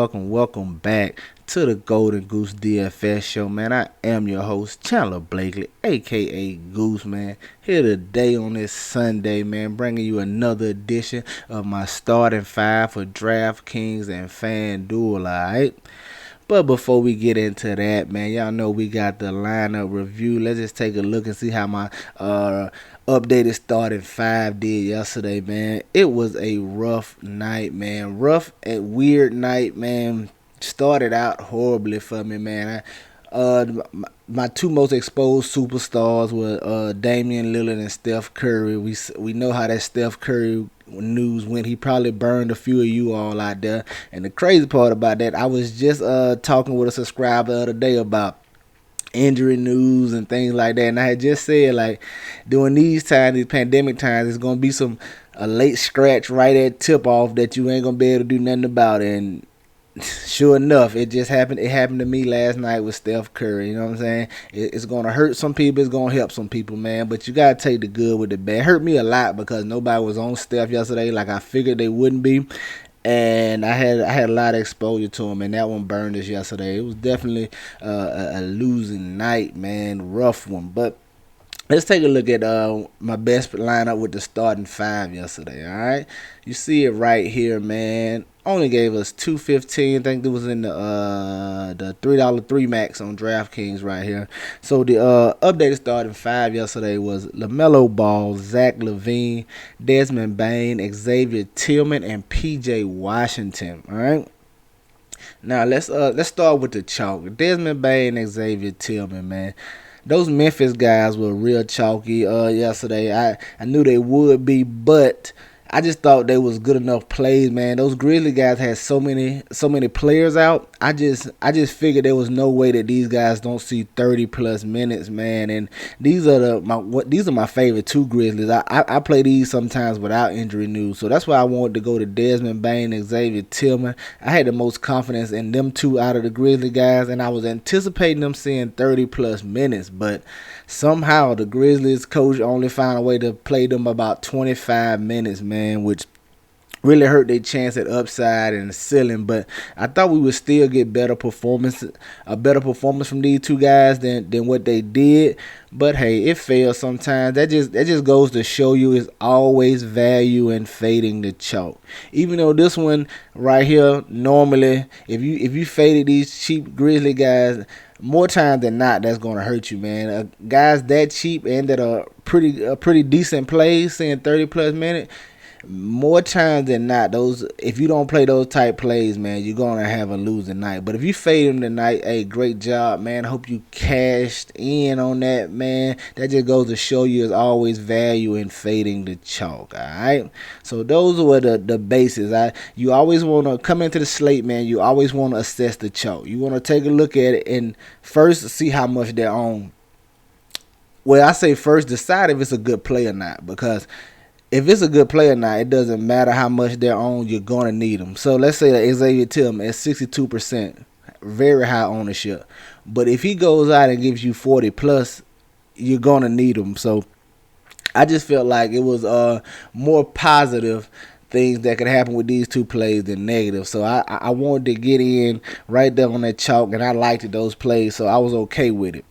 welcome back to the Golden Goose DFS show, man. I am your host, Chandler Blakely, aka Goose, man. Here today on this Sunday, man, bringing you another edition of my starting five for DraftKings and FanDuel, alright? But before we get into that, man, y'all know we got the lineup review. Let's just take a look and see how my updated starting five did yesterday, man. It was a rough night, man. Rough and weird night, man. Started out horribly for me, man. My two most exposed superstars were Damian Lillard and Steph Curry. We know how that Steph Curry news went. He probably burned a few of you all out there. And the crazy part about that, I was just talking with a subscriber the other day about injury news and things like that, and I had just said, like, during these times, these pandemic times, it's gonna be a late scratch right at tip off that you ain't gonna be able to do nothing about. And sure enough, it just happened. It happened to me last night with Steph Curry. You know what I'm saying? It's gonna hurt some people. It's gonna help some people, man. But you gotta take the good with the bad. It hurt me a lot because nobody was on Steph yesterday, like I figured they wouldn't be. And I had a lot of exposure to him, and that one burned us yesterday. It was definitely a losing night, man. Rough one. But let's take a look at my best lineup with the starting five yesterday. All right, you see it right here, man. Only gave us 215. I think it was in the $3 3 max on DraftKings right here. So the updated starting five yesterday was LaMelo Ball, Zach LaVine, Desmond Bain, Xavier Tillman, and PJ Washington. All right. Now let's start with the chalk. Desmond Bain and Xavier Tillman, man. Those Memphis guys were real chalky yesterday. I knew they would be, but I just thought they was good enough plays, man. Those Grizzly guys had so many players out. I just figured there was no way that these guys don't see 30 plus minutes, man. And these are my favorite two Grizzlies. I play these sometimes without injury news, so that's why I wanted to go to Desmond Bain and Xavier Tillman. I had the most confidence in them two out of the Grizzly guys, and I was anticipating them seeing 30 plus minutes, but somehow the Grizzlies coach only found a way to play them about 25 minutes, man, which really hurt their chance at upside and ceiling. But I thought we would still get a better performance from these two guys than what they did. But hey, it fails sometimes. That just goes to show you it's always value in fading the chalk. Even though this one right here, normally if you faded these cheap Grizzly guys, more times than not, that's going to hurt you, man. Guys that cheap and that are pretty decent plays, saying 30 plus minutes, more times than not, if you don't play those type plays, man, you're going to have a losing night. But if you fade them tonight, hey, great job, man. I hope you cashed in on that, man. That just goes to show you there's always value in fading the chalk, all right? So those were the bases. You always want to come into the slate, man. You always want to assess the chalk. You want to take a look at it and first see how much they're on. Well, I say first decide if it's a good play or not, because if it's a good play or not, it doesn't matter how much they're on, you're going to need them. So let's say that Xavier Tillman at 62%, very high ownership. But if he goes out and gives you 40 plus, you're going to need him. So I just felt like it was more positive things that could happen with these two plays than negative. So I wanted to get in right there on that chalk, and I liked those plays, so I was okay with it.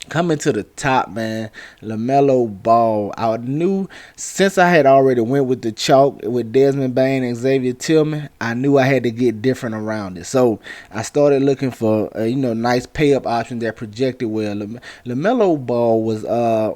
Coming to the top, man, LaMelo Ball. I knew, since I had already went with the chalk with Desmond Bain and Xavier Tillman, I knew I had to get different around it. So I started looking for nice pay up options that projected well. LaMelo Ball was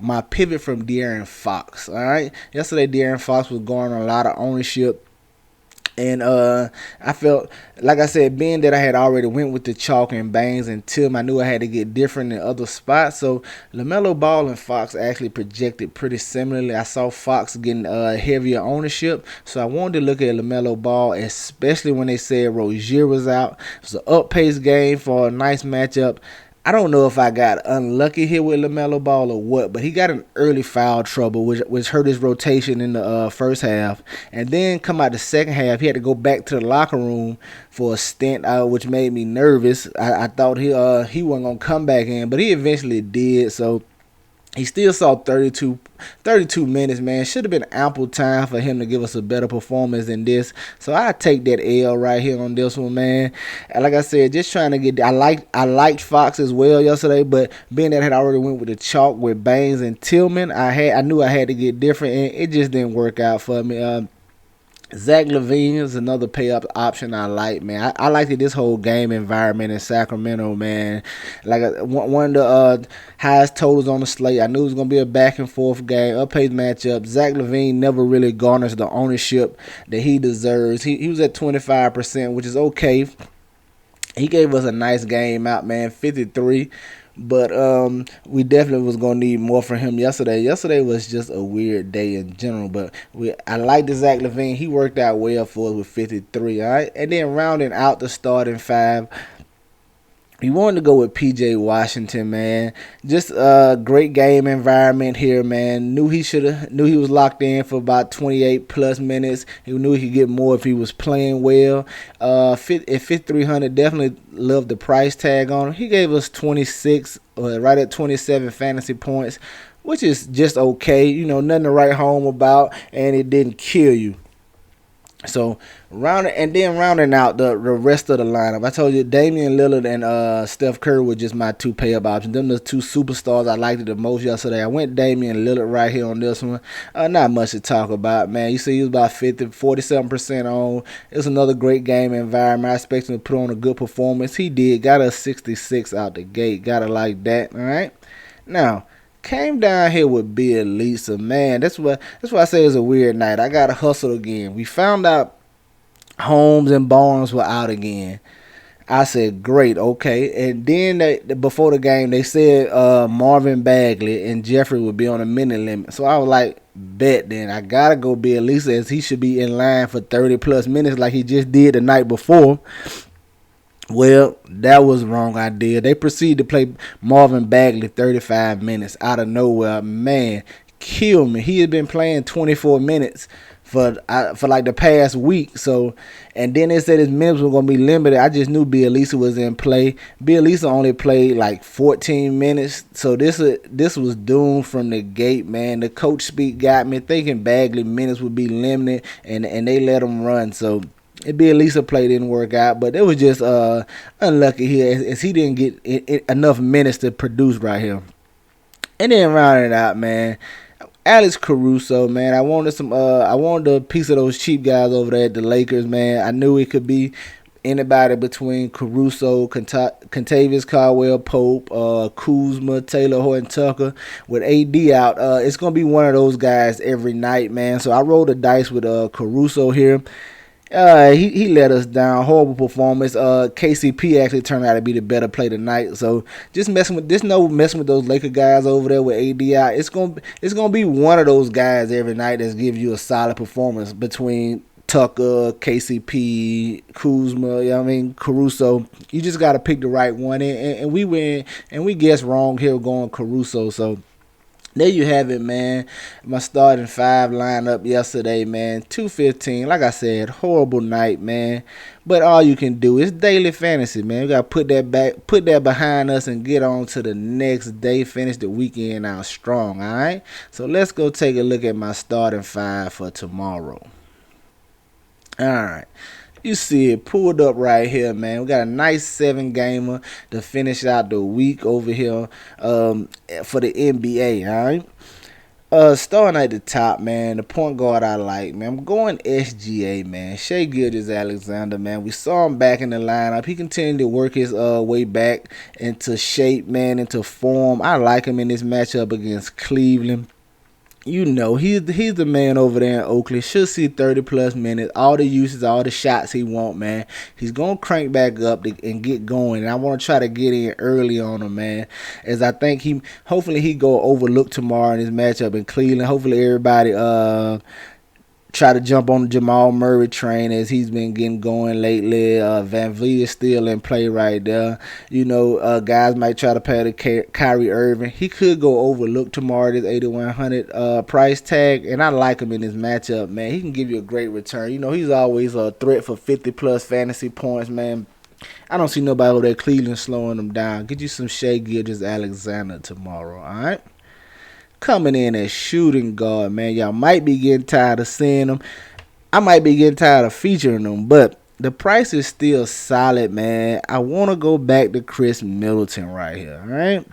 my pivot from De'Aaron Fox. All right, yesterday De'Aaron Fox was going on a lot of ownership. And I felt, like I said, being that I had already went with the chalk and Baines and Tim, I knew I had to get different in other spots. So LaMelo Ball and Fox actually projected pretty similarly. I saw Fox getting heavier ownership, so I wanted to look at LaMelo Ball, especially when they said Rozier was out. It was an up-paced game for a nice matchup. I don't know if I got unlucky here with LaMelo Ball or what, but he got an early foul trouble, which hurt his rotation in the first half. And then come out the second half, he had to go back to the locker room for a stint, which made me nervous. I thought he wasn't going to come back in, but he eventually did. So he still saw 32 32 minutes, man. Should have been ample time for him to give us a better performance than this. So I take that L right here on this one, man. And like I said, just trying to get. I liked Fox as well yesterday, but being that I had already went with the chalk with Baines and Tillman, I knew I had to get different, and it just didn't work out for me. Zach LaVine is another pay up option I like, man. I liked this whole game environment in Sacramento, man. Like one of the highest totals on the slate. I knew it was gonna be a back and forth game, up pace matchup. Zach LaVine never really garners the ownership that he deserves. He was at 25%, which is okay. He gave us a nice game out, man. 53. But we definitely was gonna need more from him yesterday. Yesterday was just a weird day in general. But I like the Zach LaVine. He worked out well for us with 53. All right, and then rounding out the starting five, we wanted to go with P.J. Washington, man. Just a great game environment here, man. Knew he was locked in for about 28 plus minutes. He knew he could get more if he was playing well. At 5,300, definitely loved the price tag on him. He gave us 26, right at 27 fantasy points, which is just okay. You know, nothing to write home about, and it didn't kill you. So rounding out the rest of the lineup, I told you Damian Lillard and Steph Curry were just my two pay-up options. Them the two superstars I liked the most yesterday. I went Damian Lillard right here on this one. Not much to talk about, man. You see he was about 47% on. It was another great game environment. I expect him to put on a good performance. He did. Got a 66 out the gate. Gotta like that, all right? Now, came down here with Bill Lisa, man. That's why I say it's a weird night. I gotta hustle again. We found out Holmes and Barnes were out again. I said, great, okay. And then before the game, they said Marvin Bagley and Jeffrey would be on a minute limit. So I was like, bet then. I gotta go Bill Lisa, as he should be in line for 30 plus minutes like he just did the night before. Well, that was the wrong idea. They proceeded to play Marvin Bagley 35 minutes out of nowhere. Man, kill me. He had been playing 24 minutes for like the past week. So, and then they said his minutes were going to be limited. I just knew Bill Lisa was in play. Bill Lisa only played like 14 minutes. So this was doomed from the gate, man. The coach speak got me thinking Bagley minutes would be limited, and they let him run. So Bill Lisa play didn't work out, but it was just unlucky here as he didn't get enough minutes to produce right here. And then rounding it out, man, Alex Caruso, man. I wanted a piece of those cheap guys over there at the Lakers, man. I knew it could be anybody between Caruso, Kentavious Caldwell-Pope, Kuzma, Taylor Horton-Tucker. With AD out, it's gonna be one of those guys every night, man. So I rolled the dice with Caruso here. He let us down. Horrible performance. KCP actually turned out to be the better play tonight. So just messing with those Laker guys over there with AD out. It's gonna be one of those guys every night that's give you a solid performance between Tucker, KCP, Kuzma. You know what I mean, Caruso. You just gotta pick the right one, and we win. And we guessed wrong here going Caruso. So there you have it, man. My starting five lineup yesterday, man. 215. Like I said, horrible night, man. But all you can do is daily fantasy, man. We gotta put that behind us, and get on to the next day. Finish the weekend out strong. All right. So let's go take a look at my starting five for tomorrow. All right. You see it pulled up right here, man. We got a nice 7-gamer to finish out the week over here for the NBA, all right? Starting at the top, man, the point guard I like, man. I'm going SGA, man. Shai Gilgeous-Alexander, man. We saw him back in the lineup. He continued to work his way back into shape, man, into form. I like him in this matchup against Cleveland. You know, he's the man over there in Oakland. Should see 30 plus minutes, all the uses, all the shots he want, man. He's gonna crank back up and get going. And I want to try to get in early on him, man, as I think hopefully he go overlook tomorrow in his matchup in Cleveland. Hopefully everybody try to jump on the Jamal Murray train as he's been getting going lately. Van Vliet is still in play right there. You know, guys might try to pay the Kyrie Irving. He could go overlook tomorrow, this 8,100 price tag, and I like him in this matchup, man. He can give you a great return. You know, he's always a threat for 50-plus fantasy points, man. I don't see nobody over there Cleveland slowing him down. Get you some Shai Gilgeous-Alexander tomorrow, all right? coming in as shooting guard, man. Y'all might be getting tired of seeing him. I might be getting tired of featuring them, but the price is still solid, man. I want to go back to Chris Middleton right here, all right?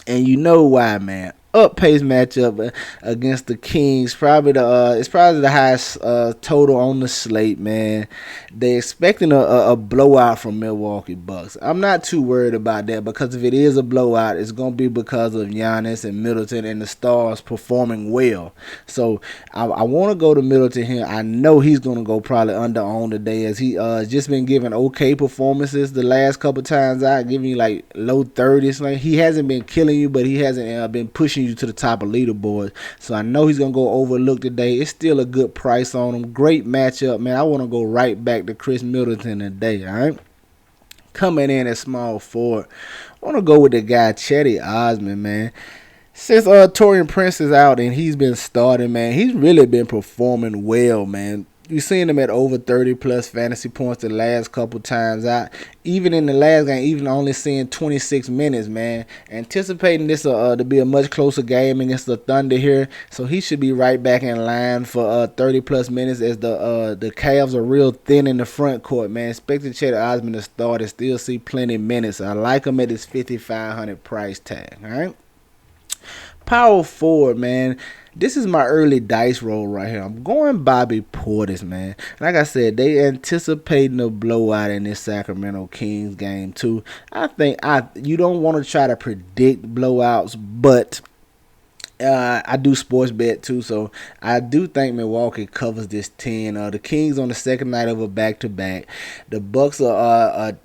And you know why, man. Up pace matchup against the Kings. It's probably the highest total on the slate, man. They expecting a blowout from Milwaukee Bucks. I'm not too worried about that because if it is a blowout, it's gonna be because of Giannis and Middleton and the stars performing well. So I want to go to Middleton here. I know he's gonna go probably under on today as he just been giving okay performances the last couple times out, giving you like low 30s. Like he hasn't been killing you, but he hasn't been pushing you to the top of leaderboard. So I know he's gonna go overlook today. It's still a good price on him. Great matchup, man. I want to go right back to Chris Middleton today. All right, coming in at small forward, I want to go with the guy Chetty Osman, man. Since Torian Prince is out and he's been starting, man, he's really been performing well, man. You've seen him at over 30 plus fantasy points the last couple times out. Even in the last game, even only seeing 26 minutes, man. Anticipating this to be a much closer game against the Thunder here. So he should be right back in line for 30 plus minutes as the Cavs are real thin in the front court, man. Expecting Chetty Osman to start and still see plenty of minutes. I like him at his $5,500 price tag, all right? Power forward, man. This is my early dice roll right here. I'm going Bobby Portis, man. Like I said, they anticipating a blowout in this Sacramento Kings game too. I think you don't want to try to predict blowouts, but I do sports bet too, so I do think Milwaukee covers this 10. The Kings on the second night of a back-to-back. The Bucks are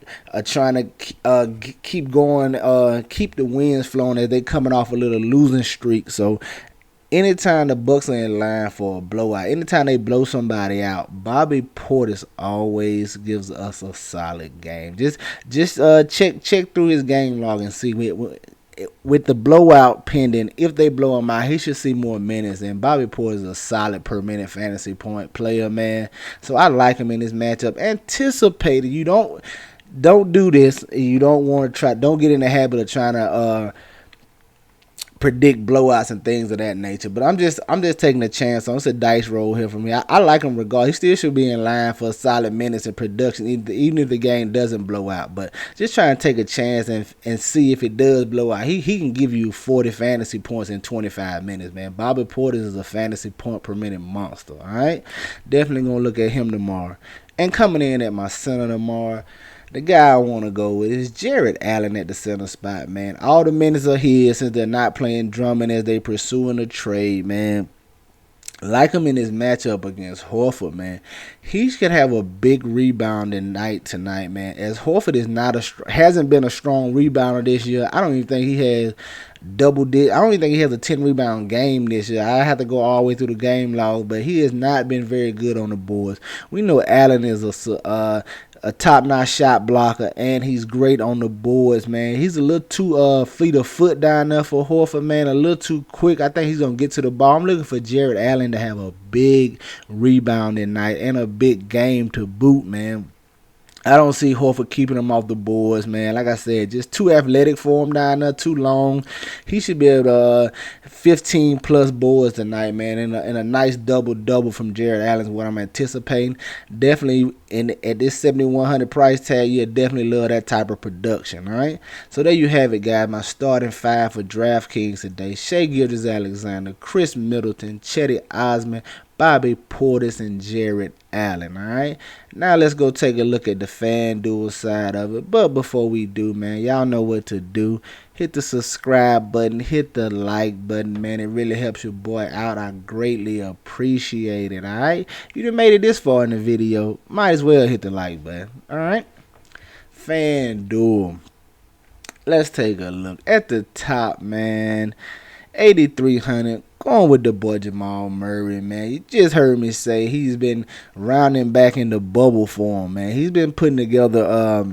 trying to keep going, keep the winds flowing as they coming off a little losing streak. So anytime the Bucks are in line for a blowout, anytime they blow somebody out, Bobby Portis always gives us a solid game. Just check through his game log and see with the blowout pending, if they blow him out, he should see more minutes. And Bobby Portis is a solid per minute fantasy point player, man. So I like him in this matchup. Anticipated, you don't do this. You don't want to try. Don't get in the habit of trying to predict blowouts and things of that nature. But I'm just taking a chance on. It's a dice roll here for me. I like him regardless. He still should be in line for solid minutes in production, even if the game doesn't blow out. But just trying to take a chance and see if it does blow out. He can give you 40 fantasy points in 25 minutes, man. Bobby Portis is a fantasy point per minute monster. All right, definitely gonna look at him tomorrow. And coming in at my center tomorrow, the guy I want to go with is Jarrett Allen at the center spot, man. All the minutes are his since they're not playing Drummond as they pursuing a trade, man. Like him in his matchup against Horford, man. He could have a big rebounding night tonight, man. As Horford is hasn't been a strong rebounder this year. I don't even think he has I don't even think he has a 10 rebound game this year. I have to go all the way through the game log, but he has not been very good on the boards. We know Allen is a top-notch shot blocker, and he's great on the boards, man. He's a little too fleet of foot down there for Horford, man. A little too quick. I think he's going to get to the ball. I'm looking for Jarrett Allen to have a big rebounding night and a big game to boot, man. I don't see Horford keeping him off the boards, man. Like I said, just too athletic for him down there, too long. He should be able to 15-plus boards tonight, man, in a nice double-double from Jarrett Allen is what I'm anticipating. Definitely, at this $7,100 price tag, you'll definitely love that type of production, all right? So there you have it, guys. My starting five for DraftKings today. Shai Gilgeous-Alexander, Chris Middleton, Chetty Osman, Bobby Portis, and Jarrett Allen, all right? Now let's go take a look at the FanDuel side of it. But before we do, man, y'all know what to do. Hit the subscribe button. Hit the like button, man. It really helps your boy out. I greatly appreciate it, all right? If you done made it this far in the video, might as well hit the like button, all right? FanDuel. Let's take a look. At the top, man, 8,300. Going with the boy Jamal Murray, man. You just heard me say he's been rounding back in the bubble form, man. He's been putting together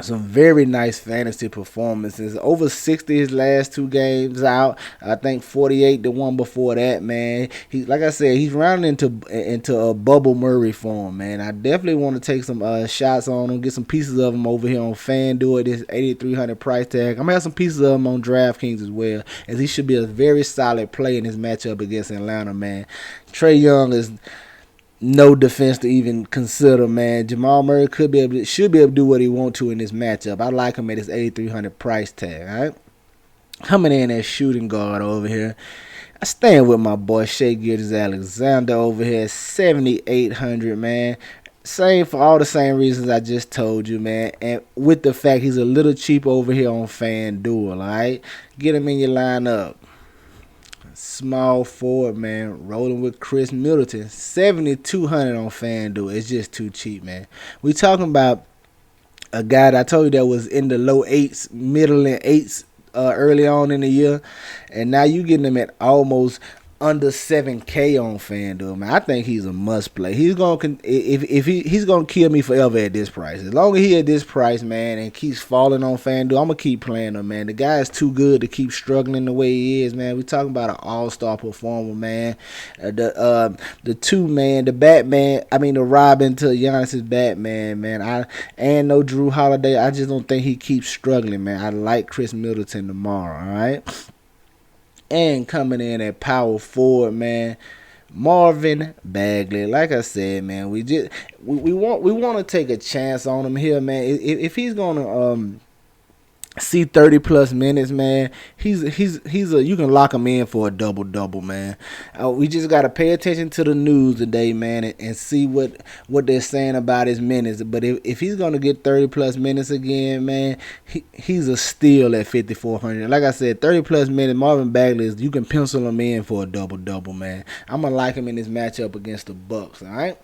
some very nice fantasy performances. Over 60 his last 2 games out. I think 48 the one before that, man. He, like I said, he's rounding into a Bubble Murray form, man. I definitely want to take some shots on him, get some pieces of him over here on FanDuel at this 8,300 price tag. I'm gonna have some pieces of him on DraftKings as well, as he should be a very solid play in his matchup against Atlanta, man. Trae Young is no defense to even consider, man. Jamal Murray should be able to do what he wants to in this matchup. I like him at his 8,300 price tag. All right, coming in as shooting guard over here, I stand with my boy Shai Gilgeous-Alexander over here at 7,800, man. Same for all the same reasons I just told you, man. And with the fact he's a little cheap over here on FanDuel, all right? Get him in your lineup. Small forward, man, rolling with Chris Middleton, 7,200 on FanDuel. It's just too cheap, man. We talking about a guy that I told you that was in the low eights, middle and eights early on in the year, and now you getting him at almost under 7K on FanDuel, man. I think he's a must play. He's gonna he's gonna kill me forever at this price. As long as he at this price, man, and keeps falling on FanDuel, I'm gonna keep playing him, man. The guy is too good to keep struggling the way he is, man. We talking about an all-star performer, man. The two man, the Batman. I mean the Robin to Giannis's Batman, man. And no Drew Holiday. I just don't think he keeps struggling, man. I like Chris Middleton tomorrow. All right. And coming in at power forward, man, Marvin Bagley. Like I said, man, we want to take a chance on him here, man. If he's gonna see 30 plus minutes, man, he's a you can lock him in for a double, man. We just gotta pay attention to the news today, man, and see what they're saying about his minutes. But if he's gonna get 30 plus minutes again, man, he's a steal at 5,400. Like I said, 30 plus minutes, Marvin Bagley you can pencil him in for a double, man. I'm gonna like him in this matchup against the Bucks. All right.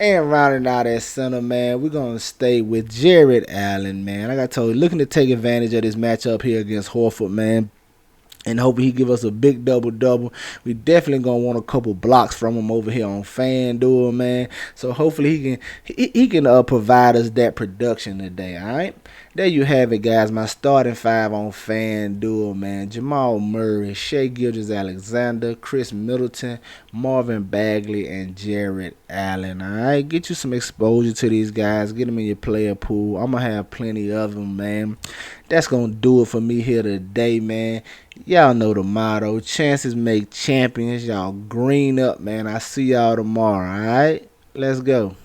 And rounding out at center, man, we're going to stay with Jared Allen, man. Like I told you, looking to take advantage of this matchup here against Horford, man. And hoping he give us a big double. We definitely gonna want a couple blocks from him over here on FanDuel, man. So hopefully he can provide us that production today. All right, there you have it, guys. My starting five on FanDuel, man. Jamal Murray, Shai Gilgeous-Alexander, Chris Middleton, Marvin Bagley, and Jared Allen. All right, get you some exposure to these guys. Get them in your player pool. I'm gonna have plenty of them, man. That's gonna do it for me here today, man. Y'all know the motto. Chances make champions. Y'all green up, man. I see y'all tomorrow, alright? Let's go.